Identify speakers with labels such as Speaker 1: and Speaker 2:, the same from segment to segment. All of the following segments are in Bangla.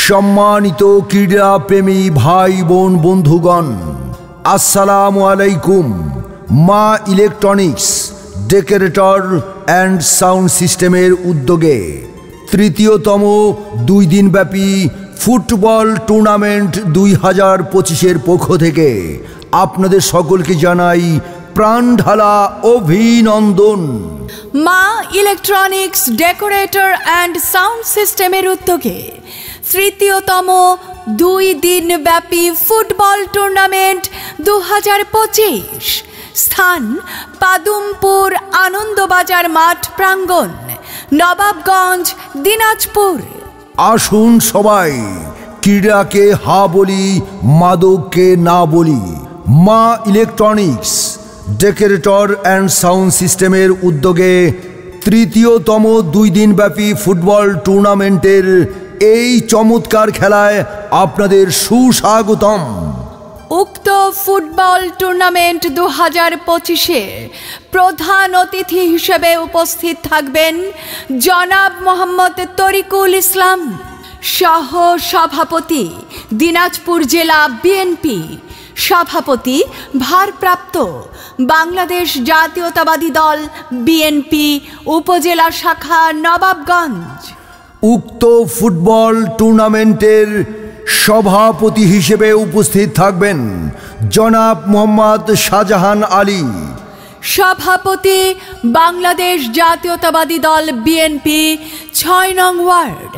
Speaker 1: সম্মানিত ক্রীড়াপ্রেমী ভাই বোন বন্ধুগণ, আসসালামু আলাইকুম। মা ইলেকট্রনিক্স ডেকোরেটর অ্যান্ড সাউন্ড সিস্টেমের উদ্যোগে তৃতীয়তম 2 দিনব্যাপী ফুটবল টুর্নামেন্ট 2025-এর পক্ষ থেকে আপনাদের সকলকে জানাই প্রাণঢালা অভিনন্দন।
Speaker 2: মা ইলেকট্রনিক্স ডেকোরেটর অ্যান্ড সাউন্ড সিস্টেমের উদ্যোগে তৃতীয়তম 2 দিনব্যাপী ফুটবল টুর্নামেন্ট 2025, স্থান পাদুমপুর আনন্দবাজার মাঠ প্রাঙ্গণ, নবাবগঞ্জ, দিনাজপুর।
Speaker 1: আসুন সবাই ক্রীড়াকে হা বলি, মাদককে না বলি। মা ইলেকট্রনিক্স ডেকোরেটর অ্যান্ড সাউন্ড সিস্টেমের উদ্যোগে তৃতীয়তম 2 দিনব্যাপী ফুটবল টুর্নামেন্টের এই চমৎকার খেলায় আপনাদের সুস্বাগতম।
Speaker 2: উক্ত ফুটবল টুর্নামেন্ট 2025-এ প্রধান অতিথি হিসেবে উপস্থিত থাকবেন জনাব মোহাম্মদ তরিকুল ইসলাম, সহ সভাপতি দিনাজপুর জেলা বিএনপি, সভাপতি ভারপ্রাপ্ত বাংলাদেশ জাতীয়তাবাদী দল বিএনপি উপজেলা শাখা নবাবগঞ্জ।
Speaker 1: উক্ত ফুটবল টুর্নামেন্টের সভাপতি হিসেবে উপস্থিত থাকবেন জনাব মোহাম্মদ শাহজাহান আলী,
Speaker 2: সভাপতি বাংলাদেশ জাতীয়তাবাদী দল বিএনপি 6 নং ওয়ার্ড,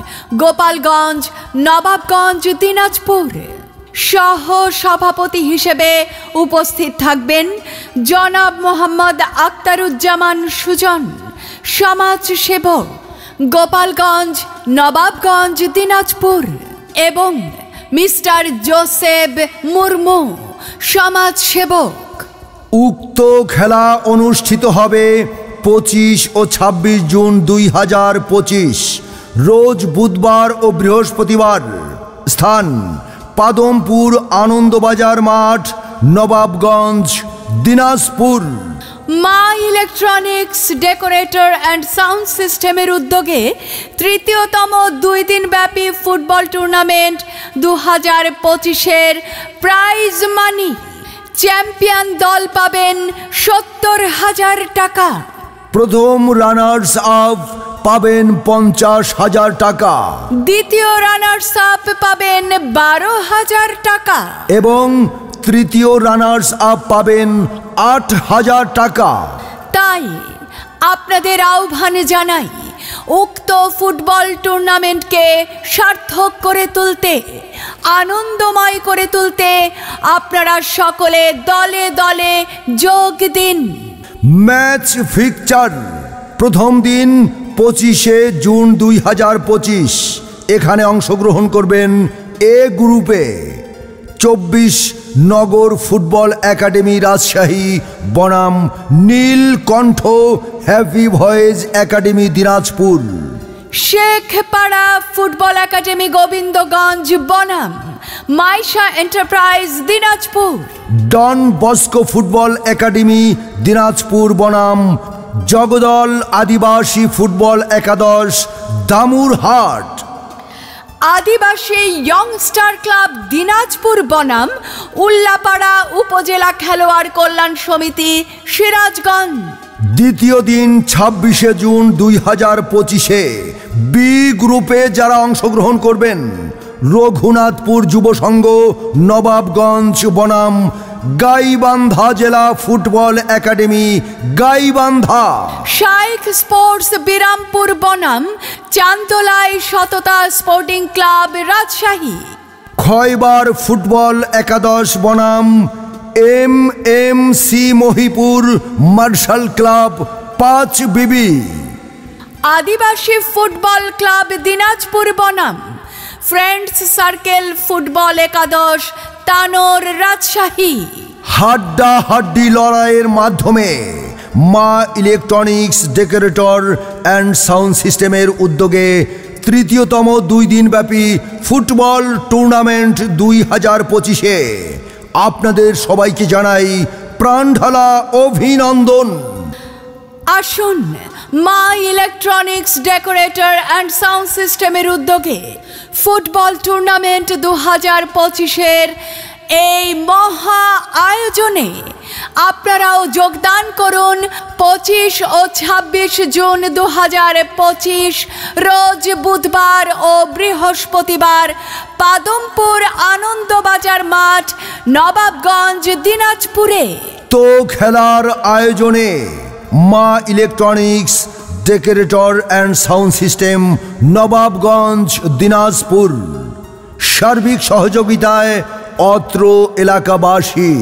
Speaker 2: গোপালগঞ্জ, নবাবগঞ্জ, দিনাজপুর। সহ সভাপতি হিসেবে উপস্থিত থাকবেন জনাব মোহাম্মদ আক্তারুজ্জামান সুজন, সমাজসেবক, গোপালগঞ্জ, নবাবগঞ্জ, দিনাজপুর, এবং মিস্টার জোসেফ মুর্মু, সমাজসেবক।
Speaker 1: উক্ত খেলা অনুষ্ঠিত হবে 25 ও 26 জুন 2025, রোজ বুধবার ও বৃহস্পতিবার। স্থান পাদমপুর আনন্দবাজার মাঠ, নবাবগঞ্জ, দিনাজপুর।
Speaker 2: মা ইলেকট্রনিক্স ডেকোরেটর অ্যান্ড সাউন্ড সিস্টেমের উদ্যোগে তৃতীয়তম 2 দিনব্যাপী ফুটবল টুর্নামেন্ট 2025-এর প্রাইজ মানি: চ্যাম্পিয়ন দল পাবেন 70,000 টাকা,
Speaker 1: প্রথম রানার্স আপ পাবেন 50,000 টাকা,
Speaker 2: দ্বিতীয় রানার্স আপ পাবেন 12,000 টাকা
Speaker 1: এবং তৃতীয় রানার্স আপ পাবেন 8,000 টাকা।
Speaker 2: তাই আপনাদের আহ্বান জানাই, উক্ত ফুটবল টুর্নামেন্টকে সার্থক করে তুলতে, আনন্দময় করে তুলতে আপনারা সকলে দলে দলে যোগ দিন।
Speaker 1: ম্যাচ ফিকচার: প্রথম দিন 25শে জুন 2025, এখানে অংশগ্রহণ করবেন এ গ্রুপে 24 নগর ফুটবল একাডেমি রাজশাহী বনাম Nilkantha happy voice academy Dinajpur,
Speaker 2: Shekhpara football academy Gobindaganj বনাম Maisha enterprise Dinajpur,
Speaker 1: Don Bosco football academy Dinajpur বনাম জগদল আদিবাসী ফুটবল একাদশ দামুরহাট,
Speaker 2: আদিবাসী ইয়ংস্টার ক্লাব দিনাজপুর বনাম উল্লাপাড়া উপজেলা খেলোয়াড় কল্যাণ সমিতি সিরাজগঞ্জ।
Speaker 1: দ্বিতীয় দিন 26শে জুন 2025-এ বি গ্রুপে যারা অংশগ্রহণ করবেন: রঘুনাথপুর যুব সংঘ নবাবগঞ্জ বনাম গাইবান্ধা জেলা ফুটবল একাডেমি গাইবান্ধা,
Speaker 2: শাইখ স্পোর্টস বিরামপুর বনাম চান্দলাই সততা স্পোর্টিং ক্লাব রাজশাহী,
Speaker 1: খয়বার ফুটবল একাদশ বনাম MMC মহিপুর মার্শাল ক্লাব 5 বিবি,
Speaker 2: আদিবাসী ফুটবল ক্লাব দিনাজপুর বনাম ফ্রেন্ডস সার্কেল ফুটবল একাদশ তানোর রাজশাহী।
Speaker 1: হাড্ডাহাড্ডি লড়াইয়ের মাধ্যমে মা ইলেকট্রনিক্স ডেকোরেটর অ্যান্ড সাউন্ড সিস্টেমের উদ্যোগে তৃতীয়তম 2 দিনব্যাপী ফুটবল টুর্নামেন্ট 2025-এ আপনাদের সবাইকে জানাই প্রাণঢালা অভিনন্দন।
Speaker 2: আসুন মা ইলেকট্রনিক্স ডেকোরেটর অ্যান্ড সাউন্ড সিস্টেমের উদ্যোগে ফুটবল টুর্নামেন্ট 2025-এর এই মহা আয়োজনে আপনারাও যোগদান করুন। 25 ও 26 জুন 2025 রোজ বুধবার ও বৃহস্পতিবার পাদমপুর আনন্দবাজার মাঠ, নবাবগঞ্জ, দিনাজপুরে।
Speaker 1: তো খেলার আয়োজনে মা electronics, decorator and sound system, Nawabganj, Dinajpur. সার্বিক সহযোগিতায় অত্র এলাকাবাসী।